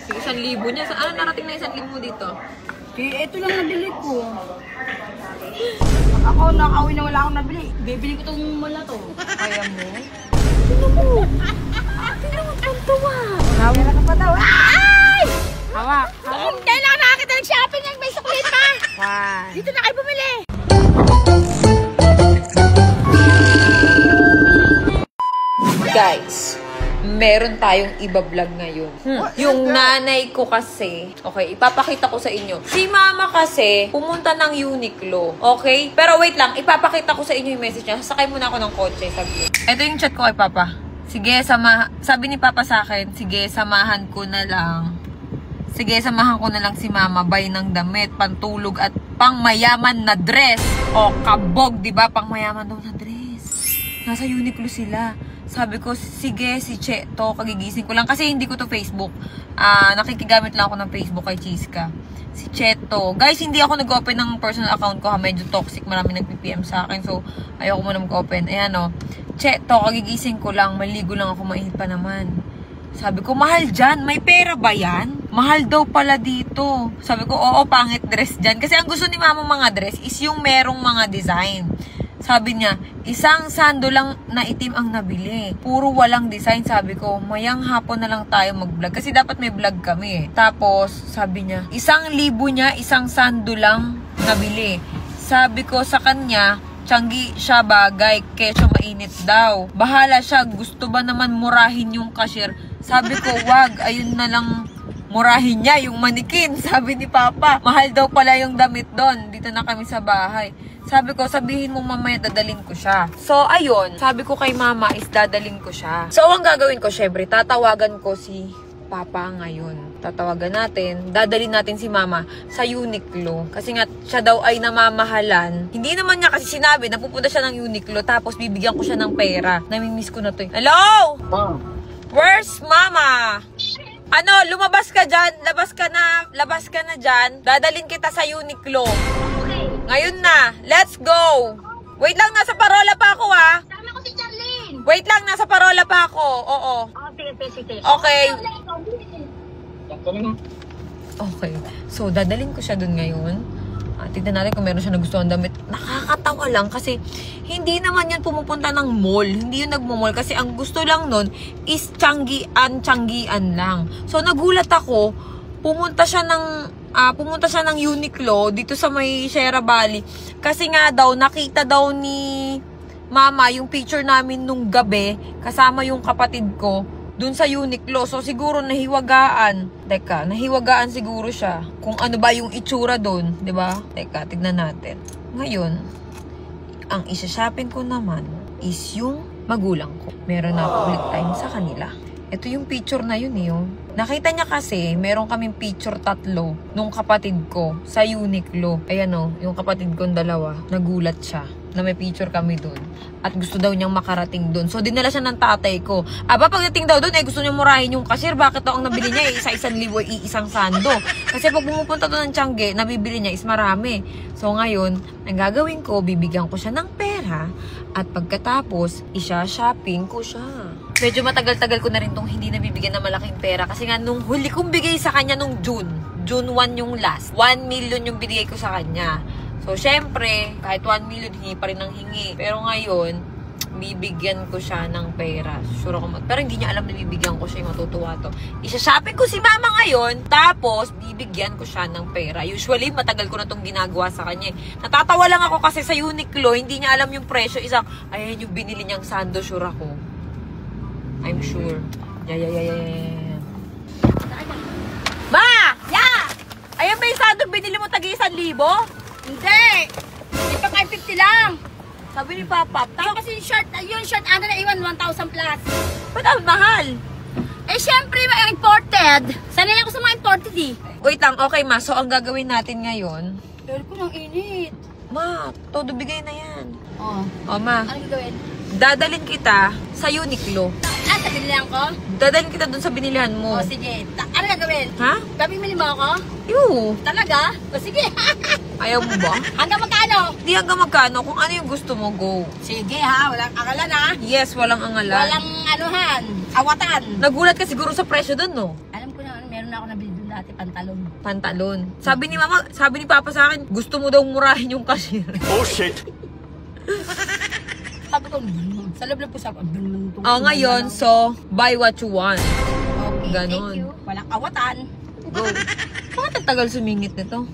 Sige, 1,000 niya. Ano narating na 1,000 mo dito? Eh, ito lang nabili ko. Pag ako nakauwi na wala akong nabili, bibili ko itong mula to. Kaya mo? Sino mo? Tingnan mo tuntua. Hawak ka pa daw. Ay! Hawak. Kailangan nakakita ng shopping ng may suklit pa. Dito na kayo bumili. Guys, meron tayong iba-vlog ngayon. Yung nanay ko kasi, okay, ipapakita ko sa inyo. Si mama kasi, pumunta ng Uniqlo, okay? Pero wait lang, ipapakita ko sa inyo yung message niya. Sakay muna ako ng kotse, saglit. Ito yung chat ko kay Papa. Sige, sabi ni Papa sa akin, sige, samahan ko na lang. Sige, samahan ko na lang si mama, buy ng damit, pantulog at pangmayaman na dress. O, kabog, di ba? Pangmayaman daw na dress. Nasa Uniqlo sila. Sabi ko, sige, si Che to, kagigising ko lang. Kasi hindi ko to Facebook. Nakikigamit lang ako ng Facebook kay Chiska. Si Che to. Guys, hindi ako nag-open ng personal account ko. Medyo toxic. Marami nag-PPM sa akin. So, ayoko muna mag-open. Ayan o. Che to, kagigising ko lang. Maligo lang ako. Mainit pa naman. Sabi ko, mahal dyan. May pera ba yan? Mahal daw pala dito. Sabi ko, oo, pangit dress dyan. Kasi ang gusto ni mama mga dress is yung merong mga design. Sabi niya, isang sando lang na itim ang nabili. Puro walang design. Sabi ko, mayang hapon na lang tayo mag-vlog. Kasi dapat may vlog kami eh. Tapos, sabi niya, 1,000 niya, isang sando lang nabili. Sabi ko sa kanya, tiyanggi siya bagay, kesyo mainit daw. Bahala siya, gusto ba naman murahin yung cashier? Sabi ko, wag, ayun na lang murahin niya, yung manikin. Sabi ni Papa, mahal daw pala yung damit doon. Dito na kami sa bahay. Sabi ko, sabihin mo mamaya dadalhin ko siya. So, ayun. Sabi ko kay mama is dadalhin ko siya. So, ang gagawin ko, syempre, tatawagan ko si Papa ngayon. Tatawagan natin. Dadalhin natin si mama sa Uniqlo. Kasi nga, siya daw ay namamahalan. Hindi naman niya kasi sinabi na pupunta siya ng Uniqlo tapos bibigyan ko siya ng pera. Namimiss ko na to. Hello? Where's mama? Ano, lumabas ka dyan? Labas ka na dyan. Dadalhin kita sa Uniqlo. Ngayon na. Let's go. Wait lang, nasa parola pa ako ha. Tama ko si Charlene. Wait lang, nasa parola pa ako. Oo. Sige. Okay. Okay. So, dadalhin ko siya dun ngayon. Tignan natin kung meron siya nagustuhan damit. Nakakatawa lang kasi hindi naman yan pumupunta ng mall. Hindi yun nagmo-mall kasi ang gusto lang nun is tiyanggian lang. So, nagulat ako. Pumunta siya ng Uniqlo dito sa may Sierra Valley. Kasi nga daw, nakita daw ni mama yung picture namin nung gabi kasama yung kapatid ko dun sa Uniqlo. So, siguro nahiwagaan. Teka, nahiwagaan siguro siya. Kung ano ba yung itsura dun, di ba? Teka, tignan natin. Ngayon, ang isa-shopping ko naman is yung magulang ko. Meron na ako ulit time sa kanila. Ito yung picture na yun eh. Nakita niya kasi, meron kaming picture 3 nung kapatid ko sa Uniqlo. Ayan o, yung kapatid kong 2, nagulat siya na may picture kami doon. At gusto daw niyang makarating doon. So, dinala siya ng tatay ko. Aba, pagdating daw doon, gusto niyang murahin yung cashier. Bakit daw ang nabili niya isa-1,000 isang sando? Kasi pag pumupunta doon ng Tiangge, nabibili niya is marami. So, ngayon, ang gagawin ko, bibigyan ko siya ng pera. At pagkatapos, isa-shopping ko siya. Medyo matagal-tagal ko na rin tong hindi nabibigyan ng malaking pera. Kasi nga, nung huli kong bigay sa kanya nung June 1 yung last. 1 million yung binigay ko sa kanya. So, syempre, kahit 1 million, hingi pa rin ng hingi. Pero ngayon, bibigyan ko siya ng pera. Sure ako pero hindi niya alam na bibigyan ko siya, matutuwa to. Isa-shopping ko si mama ngayon, tapos bibigyan ko siya ng pera. Usually, matagal ko na tong ginagawa sa kanya. Natatawa lang ako kasi sa Uniqlo, hindi niya alam yung presyo. Ayan yung binili niyang sando, sure ako. I'm sure. Yeah. Ma! Yeah! Ayan ba yung sando binili mo tagi 1,000? Hindi! Ito kay 50 lang. Sabi ni Papa. Tapos yung shirt, ano na iwan, 1,000 plus. Ba't ang mahal? Eh, syempre, imported. Sanay ako sa mga imported eh. Wait lang, okay ma. So, ang gagawin natin ngayon. Pero ko ng init. Ma, todo bigay na yan. Oh. O ma, Ano gagawin? dadalhin kita sa Uniqlo. Sa binilihan ko? Dadalhin kita dun sa binilihan mo. O, sige. Ano gagawin? Ha? Gabing mo ako? Ew. Talaga? O, sige. Ayaw mo ba? Hanggang magkano? Di hanggang magkano. Kung ano yung gusto mo, go. Sige ha, walang akalan ha. Yes, walang angalan. Walang anuhan, awatan. Nagulat ka siguro sa presyo dun, no? Alam ko na, meron na ako nabili doon dati, pantalon. Pantalon. Sabi ni mama, sabi ni papa sa akin, gusto mo daw murahin yung cashier. Oh shit! Sabi ko, sa loob lang po sabi ko, Ngayon, so, buy what you want. Okay, Ganon. thank you. Walang awatan. Go. Bakit ang tagal sumingit nito?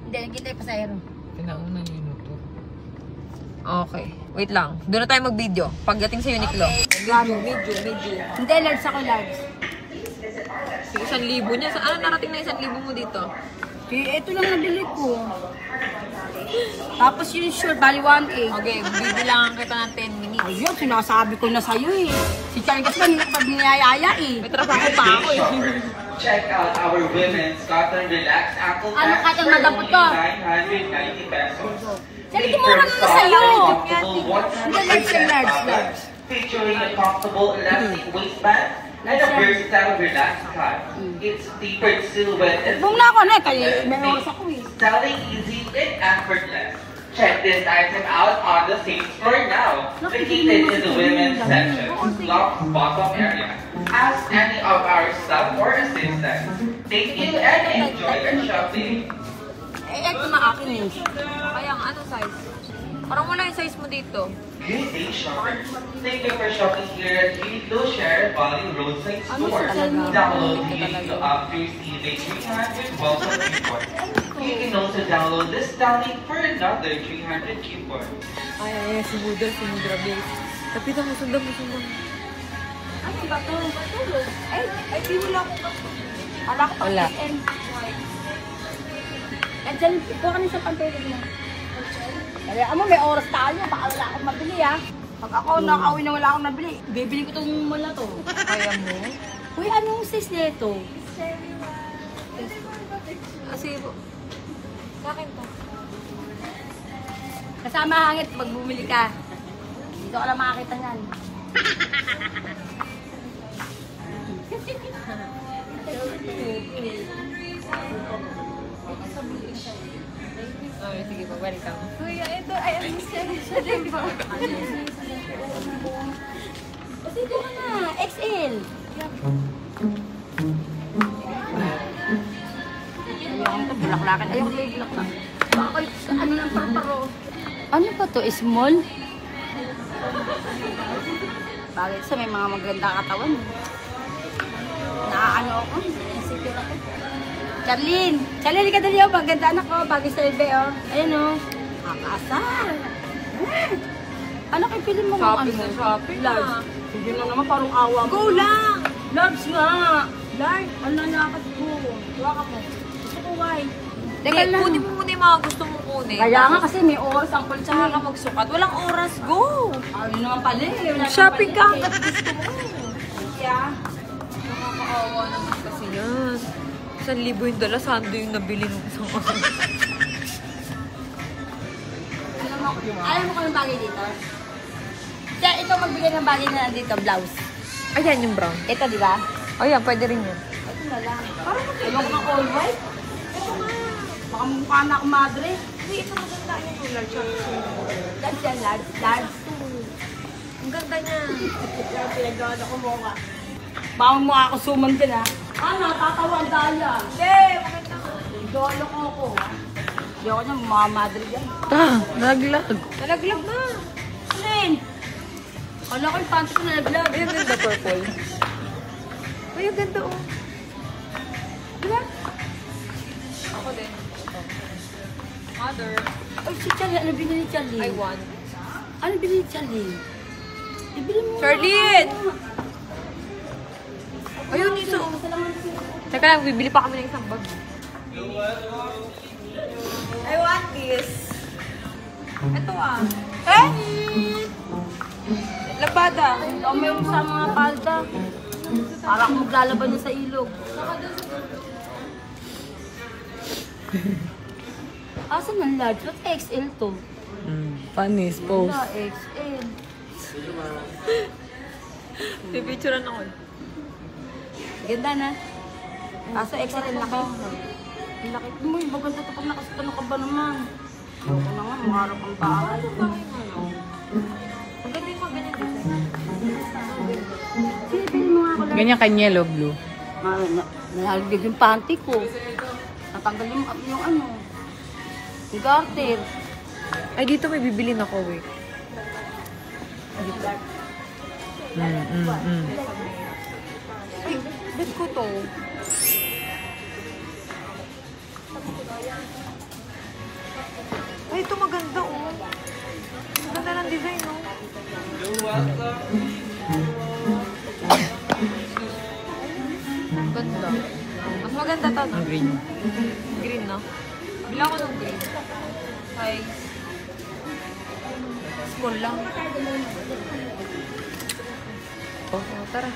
Hindi, nagkita yung pasahero. Pinauna niyo yung motor. Okay. Wait lang. Doon na tayo mag-video. Pagdating sa Uniqlo. Medyo. Hindi, large ako, large. Yung 1,000 niya. Ano narating na 1,000 mo dito? Ito lang nabili ko. Tapos yung short, bali 1.8. Okay, bibilangan kita ng 10 minutes. Ayun, sinasabi ko na sa'yo eh. Si Charlie kasi pag niyayaya eh. May trabaho pa ako eh. Check out our women's cotton relaxed ankle Ano pants kayang for madapot only to? 990 pesos. Charlie, Made tumura from naman sa'yo. soft, comfortable, Hindi, large yan, large, large. featuring a comfortable elastic waistband and a versatile relaxed cut. Its tapered silhouette is Bum na ako na, kaya may oras ako eh. styling easy and effortless. Check this item out on the same floor now, located in the women's section, locked bottom area. Ask any of our staff or assistants. Thank you and enjoy your shopping. Ito na akin eh. Kaya nga, ano size? Parang wala yung size mo dito. Good day, shoppers. Thank you for shopping here at Uniqlo Share Valley Roadside Store. Download the Uniqlo app to receive a 300 welcome coupon. You can also download this downlink for another 300 coupon. Ay, si Mudra, babe. Kapitan mo, sundan mo. Ano ba ito? Batulog. Ay, di wala ko. Ala ko Wala. SM. At dyan, kuha ka niya sa pantulog mo. Kaya mo, may oras tayo. Baka wala akong mabili ah. Pag ako nakauwi na wala akong nabili, bibili ko itong mula to. Kaya mo? Uy, anong size nito? Kasi, sa akin to. Kasama hangit pag bumili ka. Dito ka lang makakita niyan. Okay, sige po, welcome. Kuya, ito ay ang siya din ba? Kasi ito ka na, XL. Ayun, ito, bulaklakan. Ayun, bulak na. Bakit, ano ng parparo? Ano ba to? Small? Bakit sa may mga maganda katawan? Naaano ako? Insecure ako. Charlene! Charlene, ka dali oh. Maganda anak ko. Bagay sa ibe oh. Ayan oh. Kakasal. Ano kayo pili mo? Shopping ano? na shopping Large. na. Hindi na naman parang awa mo. Go lang! Large nga. Large. Ano nalakas ko? Waka mo. Gusto ko white. Teka Teka, lang. kunin mo muna yung mga gusto mong kunin. Kaya nga kasi may oras ang Tsaka kulsa ka magsukat. Walang oras, go! Ano naman pala eh. Wala Shopping ka naman hanggat pala eh. gusto mo. Yeah. Nakakaawa naman kasi yan. 1,000 yung dala, sando yung nabili ng isang araw. Alam mo kung yung bagay dito? Kaya ito magbigay ng bagay na dito, blouse. Ayan yung brown. Ito, di ba? O yan, pwede rin yun. Ito na lang. Parang ayoko ng all white. Ito nga. Baka mukha na akong madre. Hindi, ito maganda yung large. Large yan, large. Large. Ang ganda niya. Kaya pinagawa ko mukha. Baka mukha ako suman din ha. Natatawa ang daya. Hindi, maganda ka. Dolo ko ako. Ayoko niya, mga madre yan. Nalaglag. Nalaglag na. Alin? Kala ko yung panty ko nalaglag. Ayun, ganda purple. Ay, ang ganda oh. Diba? Ako din. Mother, Ay, si Charlie, ano binili Charlie? I want. Ano binili Charlie? Ibili mo. Charlene! Ayun, iso. Teka lang, bibili pa kami ng isang bag. I want this. Ito ah. Eh? Labada. Ito may sa mga palda. Para akong maglalaban niya sa ilog. Asan ang large? Ba't XL to? Panis, Wala, XL. Pipicturean ako. Ganda na. Kaso XL ang laki. Ang laki. Mo, maganda ito pag nakasutan ka ba naman? Ako na nga, maharap ang bahay. Ang ganda yung mga ganyan design. Sige, pili mo nga ako lang. Ganyan kanyelo blue. Ah, Nalagdag yung panty ko. Natanggal yung ano. Yung garter. Ay, dito may bibilin ako, wait. Dito. Ay, bet ko to. Ay, ito maganda, oh. Maganda ng design, oh. Ganda. Mas maganda to, no? Green. Green, no? Bilang ko ng green. Ay. Small lang. Oh, tara.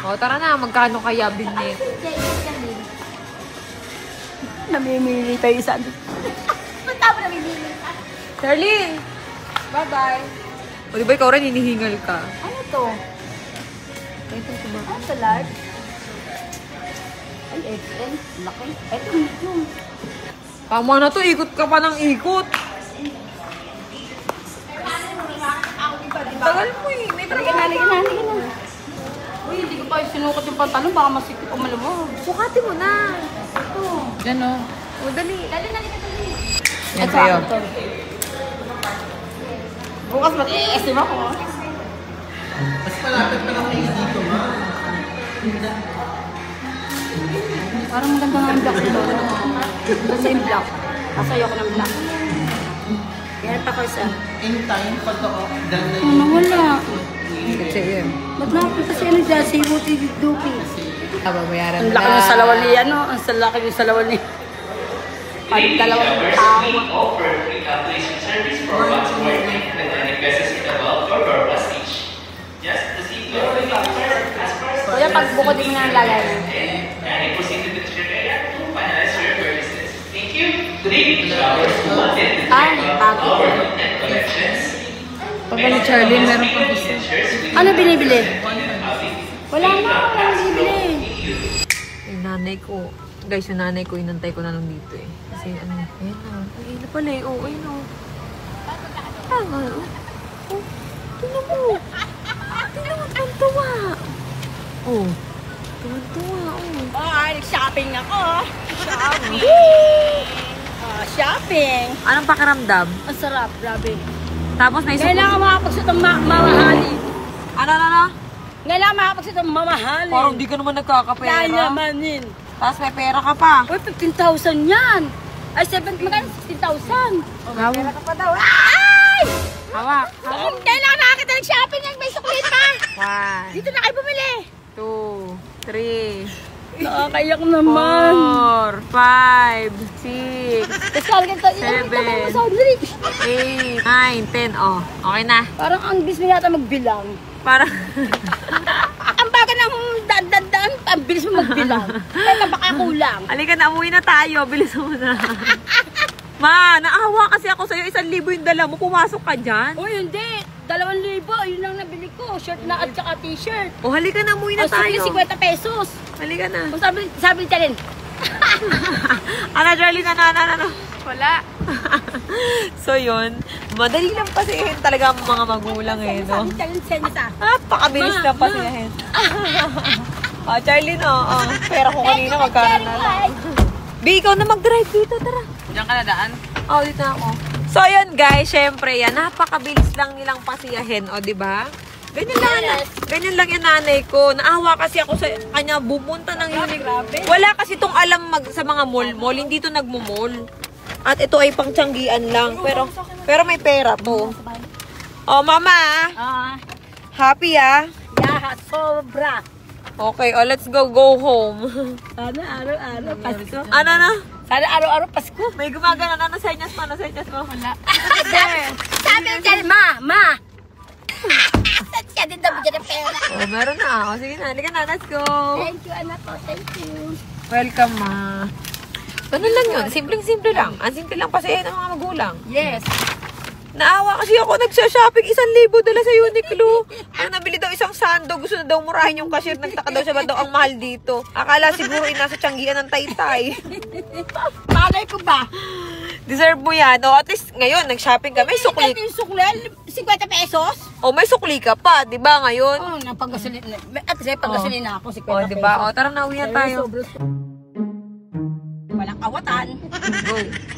Oh, tara na. Magkano kaya binit? Namimili tayo isa. Punta mo namimili. Charlene! Bye-bye. O, diba ikaw rin hinihingal ka? Ano to? Ito, diba? Ano to, large? Ay, XL. Laki. Ito, medium. Tama na to. Ikot ka pa ng ikot. Tagal mo eh. May trabaho. Halika na. Uy, hindi ko pa sinukat yung pantalon. Baka masikip o malamog. Sukati mo na. Ito. Yan o. O, dali. Dali. Yan sa'yo. Bukas mag-i-estim ako. Mas malapit pa lang kayo dito, ma. Parang maganda nga yung black dito. Maganda yung black. Kasayo ko ng black. Kaya pa ko isa. Anytime, pag ako, dahil na Ano, wala. Kasi yun. Ba't nakapunta si ano dyan? Si Wuti Dupi. Babayaran Ang laki ng salawan ni ano? Ang laki ng salawan ni... Parang dalawang tao. We offer free calculation service for what's working and then investors in the wealth or purpose each. Just proceed to the calculator as far as Kuya, pag bukod din mo na ang lagay. and proceed to the trade area to finalize your purchases. Thank you. Good evening, travelers who wanted to Ay, check bago. out our and collections. Pag ni Charlene, meron pa gusto. Ano binibili? Wala na, wala binibili. Yung nanay ko. Guys, yung nanay ko, inantay ko na lang dito eh. Kasi ano, ayun na. Ayun na pala eh. Oh, ayun na. Tama. Oh, tingnan mo. Tingnan mo, tuwa. Oh, tuwa. Oh. Oh, nag-shopping ako. Shopping. Anong pakiramdam? Ang sarap, grabe. Tapos may Kailangan makapagsuot ng mamahali. Ano? Kailangan makapagsuot ng mamahali. Parang di ka naman nagkakapera. Yayamanin. Tapos may pera ka pa. Uy, 15,000 yan. Ay, magkano 16,000? May Pera ka pa daw. Ay! Hawak. Kailangan nakakita ng shopping yan. May suklit pa. 1, Dito na kayo bumili. 2, 3, Nakakayak naman. 4, 5, 6, Tapos kalagan to. Seven. Sandwich. 8, 9, 10. Oh, okay na. Parang ang bilis mo yata magbilang. Parang... Ang baga ng daan, ang bilis mo magbilang. Kaya baka kulang. Halika na, umuwi na tayo. Bilis mo na. Ma, naawa kasi ako sa'yo. 1,000 yung dala mo. Pumasok ka dyan. Uy, hindi. 2,000. Yun lang nabili ko. Shirt na at saka t-shirt. O, halika na, umuwi na O sige, tayo. 50 pesos. Halika na. O sabi ni Chalin. Ano, Charlene, ano? Wala. So, yun. Madali lang pasihin talaga ang mga magulang eh, no? Sabi ni Chalin, send sa. Napakabilis lang pasihin. Oh, Charlene, oh. Pera ko kanina, magkano na lang. B, ikaw na mag-drive dito, tara. Diyan ka na daan? Oh, dito na ako. So, yun guys, syempre yan, napakabilis lang nilang pasiyahin, o, diba? Ganyan lang yung nanay ko. Naawa kasi ako sa kanya, bumunta ng Uniqlo. Wala kasi tong alam sa mga mall. Hindi to nagmo-mall. At ito ay pangtiyanggian lang. Pero may pera to. Oh, mama. Happy ah. Yeah, sobra. Okay, let's go home. Ano, araw-araw, Pasko. Ano na? Sana araw-araw, Pasko. May gumagana na senyas mo. Wala. Sabi ni Chalin, ma. Saan siya din daw bigyan ng pera? Oh, meron na. O, sige na. Halika na. Let's go. Thank you, anak ko. Thank you. Welcome, ma. Ganun lang yun. Simpleng-simple lang. Ang simple lang pasihin ng mga magulang. Yes. Naawa kasi ako nagsha-shopping 1,000 dala sa Uniqlo. Ang nabili daw isang sando. Gusto na daw murahin yung cashier. Nagtaka daw siya ba daw ang mahal dito. Akala siguro nasa tiyanggian ng Taytay. Malay ko ba? Deserve mo yan. O, at least ngayon, nag-shopping ka. May sukli. Yung suklel, 50 pesos? O, may sukli ka pa. Diba ngayon? Oh, napagasolina. At kasi pagasolina ako, 50 O, pesos. diba? O, tara na, uwi na tayo. Sobra. awatan. Go.